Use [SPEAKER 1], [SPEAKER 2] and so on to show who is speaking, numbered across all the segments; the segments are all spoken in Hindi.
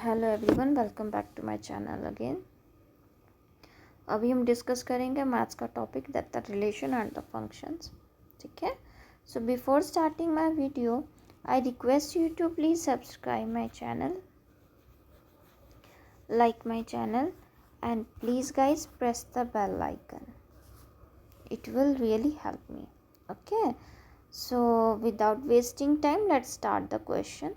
[SPEAKER 1] Hello everyone, welcome back to my channel again. अभी हम डिस्कस करेंगे मैथ्स का topic that the relation and the functions. ठीक है, so before starting my video I request you to please subscribe my channel, like my channel, and please guys press the bell icon. It will really help me. Okay, so without wasting time, let's start the question.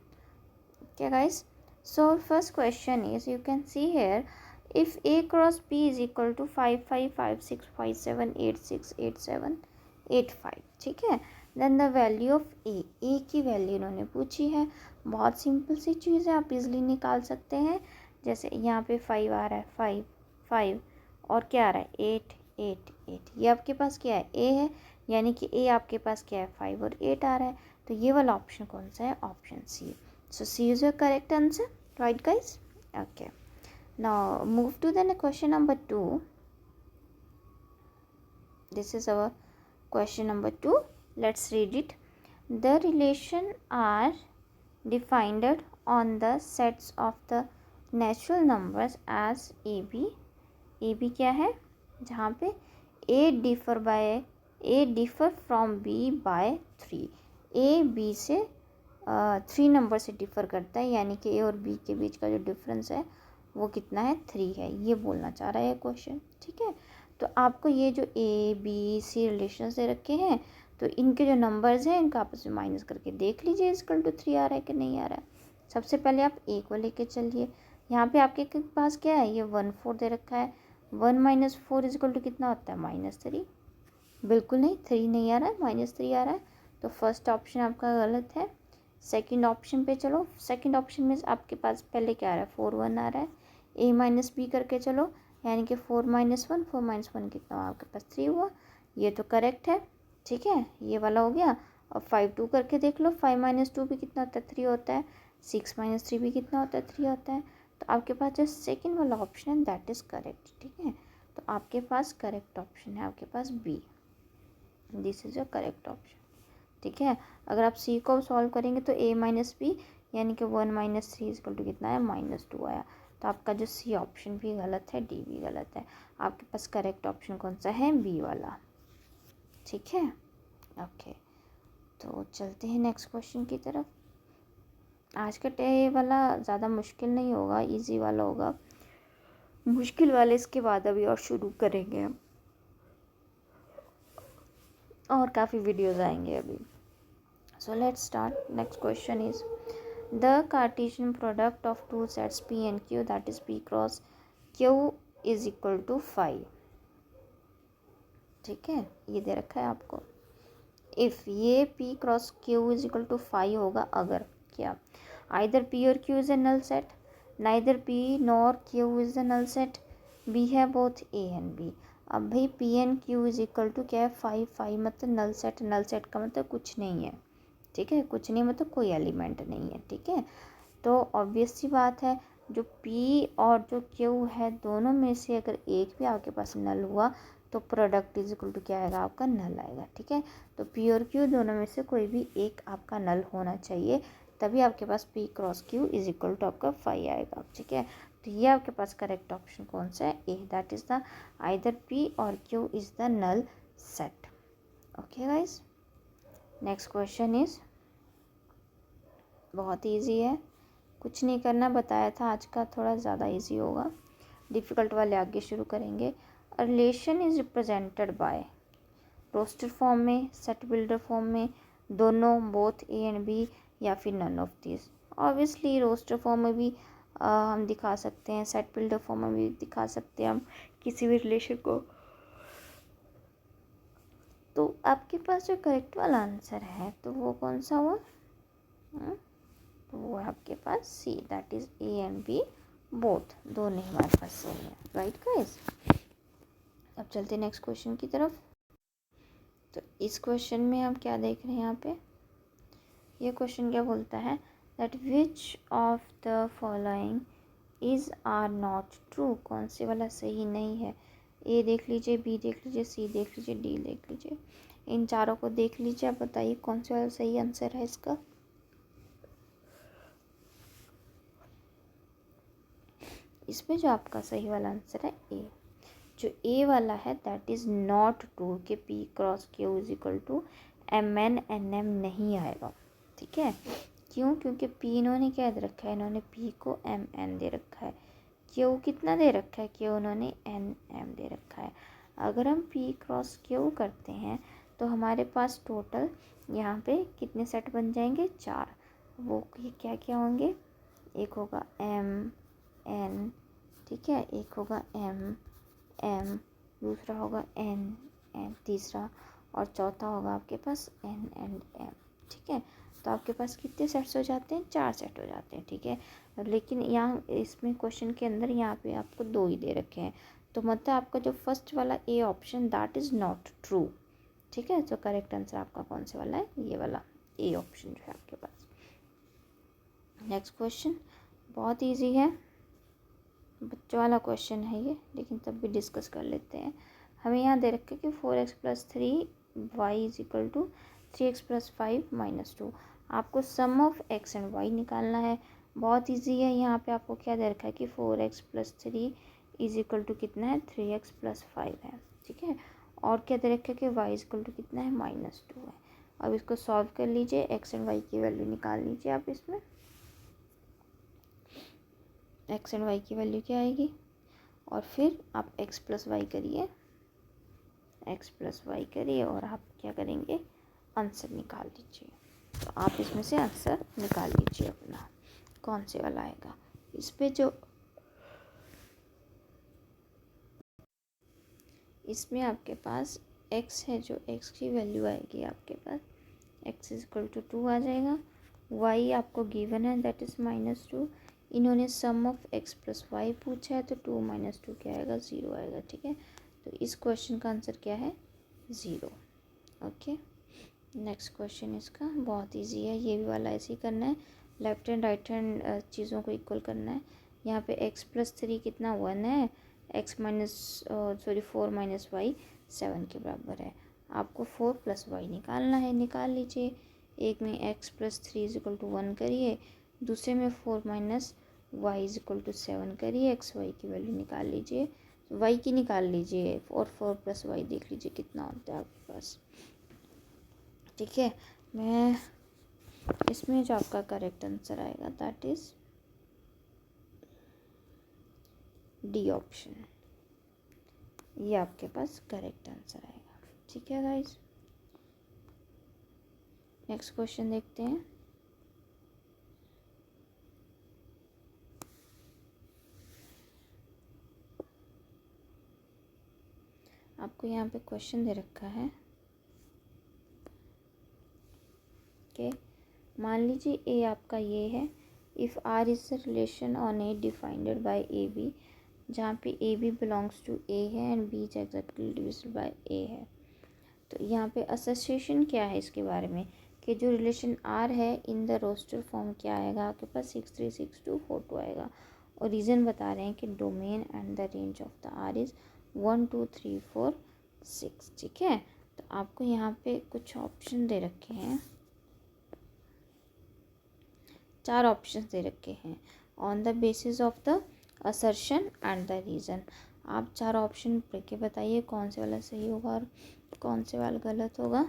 [SPEAKER 1] Okay guys, so first question is, you can see here, if A cross B is equal to 5 5 5 6 5 7 8 6 8 7 8 5, ठीक है, देन द वैल्यू ऑफ ए की वैल्यू इन्होंने पूछी है। बहुत सिंपल सी चीज़ है, आप इजली निकाल सकते हैं। जैसे यहाँ पे 5 आ रहा है, 5 5 और क्या आ रहा है 8 8 8, ये आपके पास क्या है ए है, यानी कि ए आपके पास क्या है 5 और 8 आ रहा है। तो ये वाला ऑप्शन कौन सा है, option C. So C is your correct answer, right guys? Okay. Now move to the question number 2. This is our question number 2. Let's read it. The relation are defined on the sets of the natural numbers as AB. AB क्या है, जहाँ पे A differ from B by 3. A B से 3 नंबर से डिफ़र करता है, यानी कि ए और बी के बीच का जो डिफरेंस है वो कितना है 3 है, ये बोलना चाह रहा है क्वेश्चन। ठीक है, तो आपको ये जो ए बी सी रिलेशन से रखे हैं, तो इनके जो नंबर्स हैं इनको आपस में माइनस करके देख लीजिए इक्वल टू 3 आ रहा है कि नहीं आ रहा है। सबसे पहले आप ए को लेके चलिए। यहाँ पे आपके पास क्या है, ये 1 4 दे रखा है। 1 - 4 इक्वल टू कितना होता है -3। बिल्कुल नहीं, 3 नहीं आ रहा है, -3 आ रहा है। तो फर्स्ट ऑप्शन आपका गलत है। सेकंड ऑप्शन पे चलो। सेकंड ऑप्शन में आपके पास पहले क्या आ रहा है 4 1 आ रहा है। ए माइनस बी करके चलो, यानी कि 4 - 1 4 - 1 कितना हुआ आपके पास 3 हुआ, ये तो करेक्ट है। ठीक है, ये वाला हो गया। अब 5 2 करके देख लो, 5 - 2 भी कितना होता है 3 होता है। 6 - 3 भी कितना होता है 3 होता है। तो आपके पास जो सेकेंड वाला ऑप्शन है दैट इज़ करेक्ट। ठीक है, तो आपके पास करेक्ट ऑप्शन है आपके पास B, this is a correct option. ठीक है, अगर आप सी को सॉल्व करेंगे तो a - b यानी कि 1 - 3 इक्वल टू कितना है -2 आया। तो आपका जो सी ऑप्शन भी गलत है, डी भी गलत है। आपके पास करेक्ट ऑप्शन कौन सा है, बी वाला। ठीक है, ओके, तो चलते हैं नेक्स्ट क्वेश्चन की तरफ। आज का ये वाला ज़्यादा मुश्किल नहीं होगा, इजी वाला होगा। मुश्किल वाले इसके बाद अभी और शुरू करेंगे हम, और काफ़ी वीडियोज़ आएंगे अभी। So let's start. Next question is, the Cartesian product of two sets P and Q, that is P cross Q is equal to 5. ठीक है, ये दे रखा है आपको। इफ़ ये P cross Q is equal to 5 होगा, अगर क्या either P और Q is a null set, neither P nor Q is a null set, B है both A and B। अब भाई P and Q is equal to क्या है 5 5 मतलब नल सेट, नल सेट का मतलब कुछ नहीं है। ठीक है, कुछ नहीं मतलब कोई एलिमेंट नहीं है। ठीक है, तो ऑब्वियस सी बात है, जो P और जो Q है दोनों में से अगर एक भी आपके पास नल हुआ तो प्रोडक्ट इज इक्वल टू क्या आएगा, आपका नल आएगा। ठीक है, तो P और Q दोनों में से कोई भी एक आपका नल होना चाहिए, तभी आपके पास P cross Q is equal to आपका 5 आएगा। ठीक है, तो ये आपके पास करेक्ट ऑप्शन कौन सा है, A, that is the either P और Q is the null set. Okay guys, next question is बहुत इजी है, कुछ नहीं करना, बताया था आज का थोड़ा ज़्यादा इजी होगा, डिफ़िकल्ट वाले आगे शुरू करेंगे। A relation is represented by roster form में, सेट बिल्डर फॉर्म में, दोनों बोथ ए एंड बी, या फिर none of this. Obviously roster form में भी हम दिखा सकते हैं, सेट बिल्डर फॉर्म में भी दिखा सकते हैं हम किसी भी रिलेशन को। तो आपके पास जो करेक्ट वाला आंसर है तो वो कौन सा हुआ, तो वो है आपके पास C, that is A and B both, दोनों हमारे पास सही है। राइट गाइस, अब चलते नेक्स्ट क्वेश्चन की तरफ। तो इस क्वेश्चन में हम क्या देख रहे हैं, यहाँ पे ये क्वेश्चन क्या बोलता है, that which of the following is are not true, कौन से वाला सही नहीं है। ए देख लीजिए, बी देख लीजिए, सी देख लीजिए, डी देख लीजिए, इन चारों को देख लीजिए, आप बताइए कौन से वाला सही आंसर है इसका। इसमें जो आपका सही वाला आंसर है ए। जो ए वाला है दैट इज़ नॉट ट्रू कि P cross Q is equal to m n n m नहीं आएगा। ठीक है, क्यों? क्योंकि पी इन्होंने क्या दे रखा है, इन्होंने पी को एम एन दे रखा है। क्यू कितना दे रखा है, क्यू उन्होंने एन एम दे रखा है। अगर हम पी क्रॉस क्यू करते हैं तो हमारे पास टोटल यहाँ पे कितने सेट बन जाएंगे, 4। वो क्या क्या होंगे, एक होगा एम एन, ठीक है, एक होगा एम एम, दूसरा होगा एन एन, तीसरा और चौथा होगा आपके पास एन एंड एम। ठीक है, तो आपके पास कितने सेट्स हो जाते हैं, 4 सेट हो जाते हैं। ठीक है, लेकिन यहाँ इसमें क्वेश्चन के अंदर यहाँ पे आपको 2 ही दे रखे हैं, तो मतलब आपका जो फर्स्ट वाला A option that is not true. ठीक है, तो करेक्ट आंसर आपका कौन से वाला है, ये वाला ए ऑप्शन जो है आपके पास। नेक्स्ट क्वेश्चन बहुत इजी है, बच्चों वाला क्वेश्चन है ये, लेकिन तब भी डिस्कस कर लेते हैं। हमें यहाँ दे रखा है कि 4x + 3y is equal to 3x + 5 - 2। आपको सम ऑफ x एंड y निकालना है। बहुत इजी है, यहाँ पे आपको क्या दे रखा है कि 4x + 3 इज इक्वल टू कितना है, 3x + 5 है। ठीक है, और क्या दे रखा है कि y इज इक्वल टू कितना है, -2 है। अब इसको सॉल्व कर लीजिए, x एंड y की वैल्यू निकाल लीजिए आप। इसमें x एंड y की वैल्यू क्या आएगी, और फिर आप x + y करिए, x + y करिए और आप क्या करेंगे, आंसर निकाल लीजिए। तो आप इसमें से आंसर निकाल लीजिए अपना, कौन से वाला आएगा। इस पे जो इसमें आपके पास x है, जो x की वैल्यू आएगी आपके पास x = 2 आ जाएगा। y आपको गिवन है दैट इज़ -2। इन्होंने सम ऑफ x + y पूछा है, तो 2 - 2 क्या आएगा, 0 आएगा। ठीक है, तो इस क्वेश्चन का आंसर क्या है, 0। ओके, नेक्स्ट क्वेश्चन इसका बहुत इजी है, ये भी वाला ऐसे ही करना है, लेफ्ट हैंड राइट हैंड चीज़ों को इक्वल करना है। यहाँ पे x + 3 कितना 1 है, 4 - y 7 के बराबर है। आपको 4 + y निकालना है, निकाल लीजिए। एक में x + 3 = 1 करिए, दूसरे में 4 - y = 7 करिए, x y की वैल्यू निकाल लीजिए, y की निकाल लीजिए, और 4 + y देख लीजिए कितना होता है आपके पास। ठीक है, मैं इसमें जो आपका करेक्ट आंसर आएगा दैट इज़ डी ऑप्शन, ये आपके पास करेक्ट आंसर आएगा। ठीक है गाइस, नेक्स्ट क्वेश्चन देखते हैं। आपको यहाँ पे क्वेश्चन दे रखा है कि मान लीजिए ए आपका ये है, if R is the relation on A defined by A B, जहाँ पे A B belongs to A है and B is exactly divisible by A है। तो यहाँ पे एसोसिएशन क्या है इसके बारे में, कि जो रिलेशन आर है इन द रोस्टर फॉर्म क्या आएगा आपके पास, 6 3 6 2 4 2 आएगा। और रीज़न बता रहे हैं कि domain and the range of the R is 1 2 3 4 6। ठीक है, तो आपको यहाँ पे कुछ ऑप्शन दे रखे हैं, 4 ऑप्शन दे रखे हैं on the basis of the assertion and the reason. आप 4 ऑप्शन पढ़ के बताइए कौन से वाला सही होगा और कौन से वाला गलत होगा।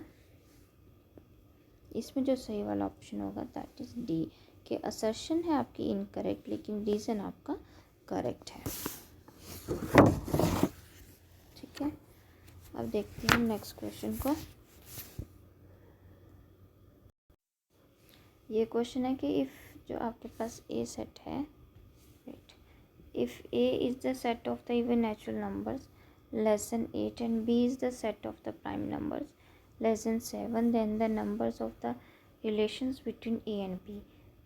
[SPEAKER 1] इसमें जो सही वाला ऑप्शन होगा दैट इज़ डी, के असर्शन है आपकी इनकरेक्ट लेकिन रीज़न आपका करेक्ट है। ठीक है, अब देखते हैं नेक्स्ट क्वेश्चन को। ये क्वेश्चन है कि इफ़ जो आपके पास ए सेट है, right, if A is the set of the even natural numbers less than 8 and B is the set of the prime numbers less than 7, then the numbers of the relations between a and b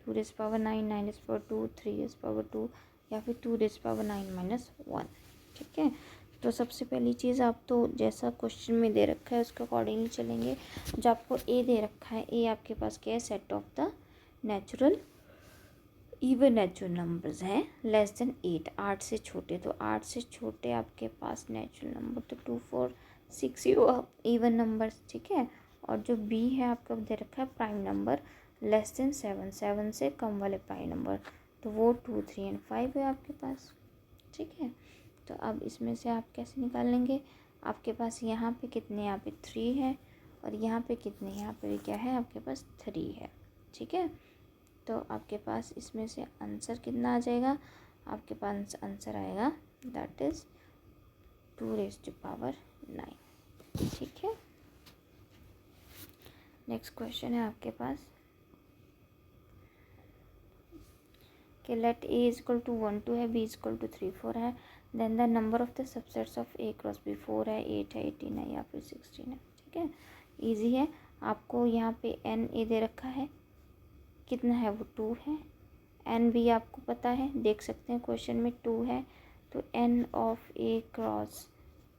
[SPEAKER 1] 2⁻9 9⁻2 3⁻2 या फिर 2⁻9 - 1। ठीक है, तो सबसे पहली चीज़ आप तो जैसा क्वेश्चन में दे रखा है उसके अकॉर्डिंगली चलेंगे। जो आपको ए दे रखा है, ए आपके पास क्या है, set of the natural even natural numbers हैं लेस देन 8, 8 से छोटे। तो 8 से छोटे आपके पास नेचुरल नंबर तो 2 4 6 इवन नंबर्स। ठीक है, और जो बी है आपका दे रखा है प्राइम नंबर लेस देन 7, 7 से कम वाले प्राइम नंबर, तो वो 2 3 एंड 5 है आपके पास। ठीक है। तो अब इसमें से आप कैसे निकाल लेंगे, आपके पास यहाँ पे कितने, यहाँ पे 3 है और यहाँ पे कितने, यहाँ पे क्या है आपके पास 3 है, ठीक है। तो आपके पास इसमें से आंसर कितना आ जाएगा, आपके पास आंसर आएगा दैट इज़ 2⁹9, ठीक है। नेक्स्ट क्वेश्चन है आपके पास कि let A is equal to 1 2 है, बी इज इक्वल टू 3 4 है, then the number of the subsets of A cross B 4 है, 8 है, 18 है या फिर 16 है, ठीक है। इजी है, आपको यहाँ पे एन ए दे रखा है, कितना है वो 2 है, एन बी आपको पता है, देख सकते हैं क्वेश्चन में 2 है, तो n of A cross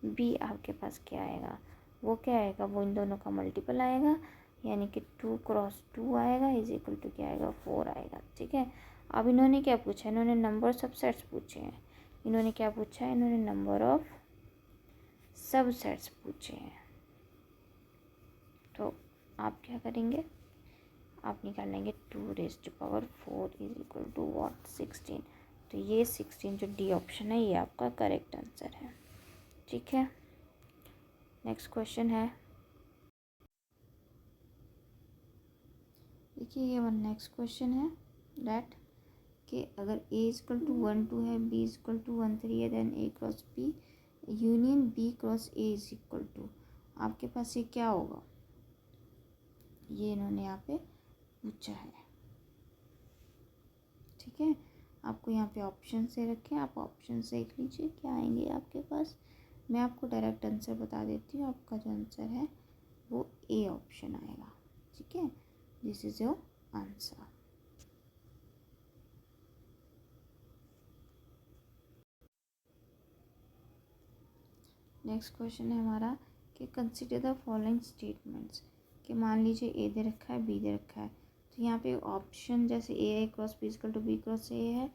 [SPEAKER 1] B आपके पास क्या आएगा, वो क्या आएगा, वो इन दोनों का मल्टीपल आएगा, यानी कि 2 क्रॉस 2 आएगा इज इक्वल टू क्या आएगा 4 आएगा, ठीक है। अब इन्होंने क्या पूछा, इन्होंने नंबर ऑफ सबसेट्स पूछे हैं, इन्होंने क्या पूछा है, इन्होंने नंबर ऑफ सबसेट्स पूछे हैं। तो आप क्या करेंगे, आप निकालेंगे 2⁴ इज इक्वल टू व्हाट 16, तो ये 16 जो डी ऑप्शन है ये आपका करेक्ट आंसर है, ठीक है। नेक्स्ट क्वेश्चन है, देखिए ये नेक्स्ट क्वेश्चन है दैट कि अगर a इक्वल टू 1 2 है, b इक्वल टू 1 3 है, then a cross b union b cross a is equal to, आपके पास ये क्या होगा, ये इन्होंने यहाँ पे पूछा है, ठीक है। आपको यहाँ पे ऑप्शन से रखें, आप ऑप्शन से देख लीजिए क्या आएंगे आपके पास, मैं आपको डायरेक्ट आंसर बता देती हूँ, आपका जो आंसर है वो ए ऑप्शन आएगा, ठीक है। This is your answer. Next question है हमारा कि कंसिडर द फॉलोइंग स्टेटमेंट्स, कि मान लीजिए ए दे रखा है बी दे रखा है, तो यहाँ पे ऑप्शन जैसे A cross B equal to B cross A है,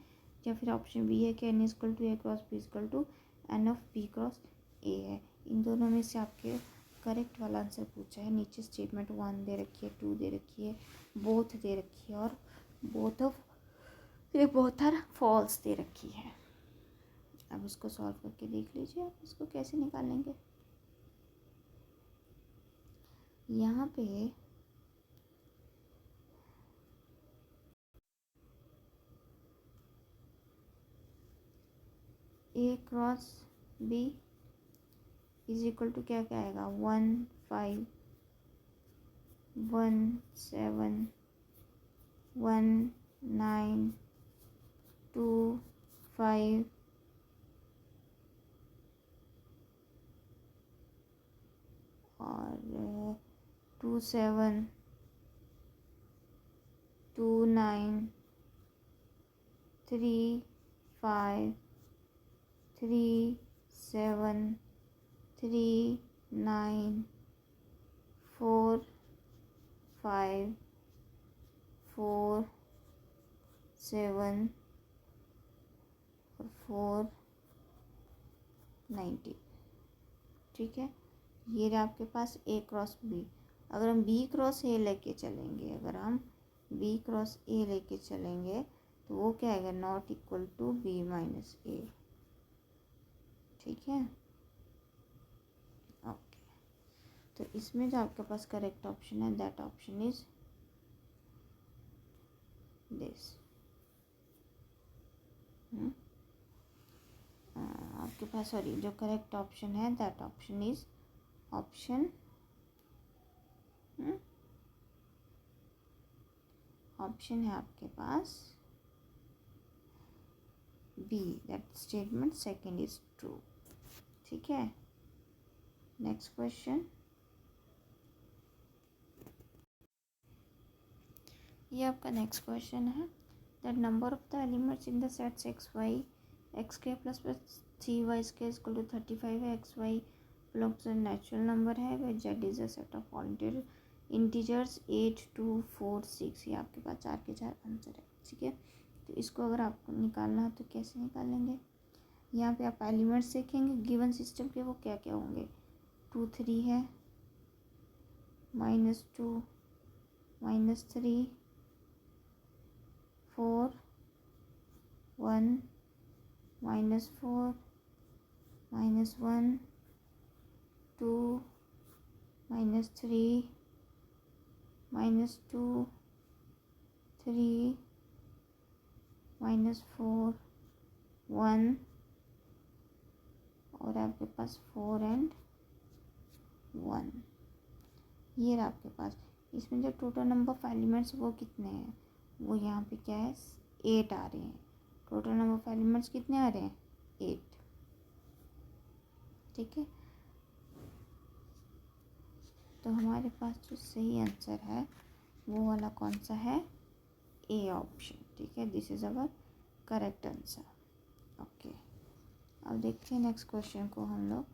[SPEAKER 1] या फिर ऑप्शन बी है कि N equal to A cross B equal to N of B cross A है, इन दोनों में से आपके करेक्ट वाला आंसर पूछा है। नीचे स्टेटमेंट 1 दे रखी है, 2 दे रखी है, बोथ दे रखी है और बोथ आर फॉल्स दे रखी है। अब इसको सॉल्व करके देख लीजिए आप इसको कैसे निकालेंगे। यहाँ पे A cross B is equal to क्या क्या आएगा 1 5 1 7 1 9 2 5 और 2 7 2 9 3 5 3 7 3 9 4 5 4 7 4 90, ठीक है। ये रहा आपके पास ए क्रॉस बी। अगर हम बी क्रॉस ए लेके चलेंगे, अगर हम बी क्रॉस ए लेके चलेंगे तो वो क्या आएगा, not equal to B minus A, ठीक है। ओके, तो इसमें जो आपके पास करेक्ट ऑप्शन है दैट ऑप्शन इज दिस। आपके पास सॉरी जो करेक्ट ऑप्शन है that option is option option है आपके पास B, that statement second is true, ठीक है। नेक्स्ट क्वेश्चन, ये आपका नेक्स्ट क्वेश्चन है that number of the elements in the sets X Y X के plus plus 3y² equal to 35 है, X Y belongs to natural number है, where Z is a set of all integers 8 2 4 6, ये आपके पास 4 के 4 आंसर है, ठीक है। तो इसको अगर आपको निकालना है तो कैसे निकालेंगे, यहाँ पे आप एलिमेंट्स देखेंगे गिवन सिस्टम के वो क्या क्या होंगे, 2 3 है, -2 -3 4 1 -4 -1 2 -3 -2 3 -4 1 और आपके पास 4 एंड 1। ये रहा आपके पास। इसमें जो टोटल नंबर ऑफ एलिमेंट्स वो कितने हैं, वो यहाँ पे क्या है 8 आ रहे हैं। टोटल नंबर ऑफ एलिमेंट्स कितने आ रहे हैं 8। ठीक है, तो हमारे पास जो सही आंसर है वो वाला कौन सा है, ए ऑप्शन। ठीक है, this is our correct answer. Okay, अब देखते हैं नेक्स्ट क्वेश्चन को हम लोग।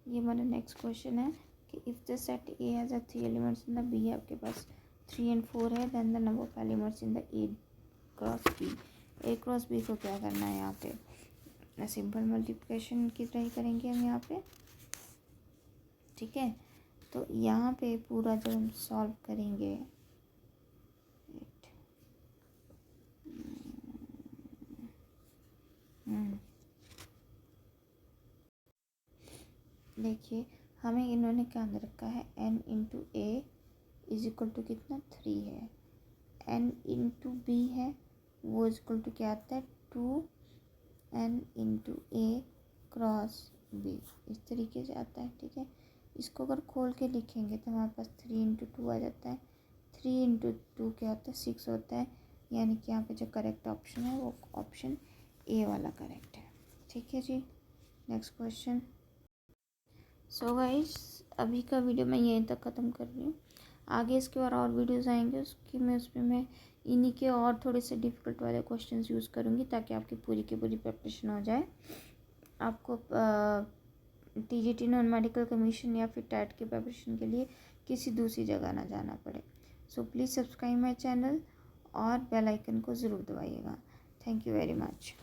[SPEAKER 1] ये हमारा नेक्स्ट क्वेश्चन है कि if the set A has a 3 elements in the B, आपके पास 3 and 4 है, then the number of elements in the A cross B. A cross B को क्या करना है यहाँ पे, सिंपल मल्टीप्लिकेशन की ट्राई करेंगे हम यहाँ पे। ठीक है, तो यहाँ पे पूरा जब हम सॉल्व करेंगे, देखिए हमें इन्होंने क्या दे रखा है, n into A is equal to कितना 3 है, n इंटू बी है वो इज इक्वल टू क्या आता है 2n इंटू ए क्रॉस बी, इस तरीके से आता है। ठीक है, इसको अगर खोल के लिखेंगे तो हमारे पास 3 इंटू 2 आ जाता है। 3 इंटू 2 क्या होता है 6 होता है, यानी कि यहाँ पे जो करेक्ट ऑप्शन है वो ऑप्शन ए वाला करेक्ट है। ठीक है जी, नेक्स्ट क्वेश्चन। सो गाइस, अभी का वीडियो मैं यहीं तक ख़त्म कर रही हूँ। आगे इसके और वीडियोस आएंगे, उसमें मैं इन्हीं के और थोड़े से डिफ़िकल्ट वाले क्वेश्चंस यूज़ करूँगी ताकि आपकी पूरी की पूरी प्रिपरेशन हो जाए। आपको टीजीटी नॉन मेडिकल कमीशन या फिर टैट के प्रिपरेशन के लिए किसी दूसरी जगह ना जाना पड़े। So please subscribe my channel और बेल आइकन को ज़रूर दबाइएगा। Thank you very much.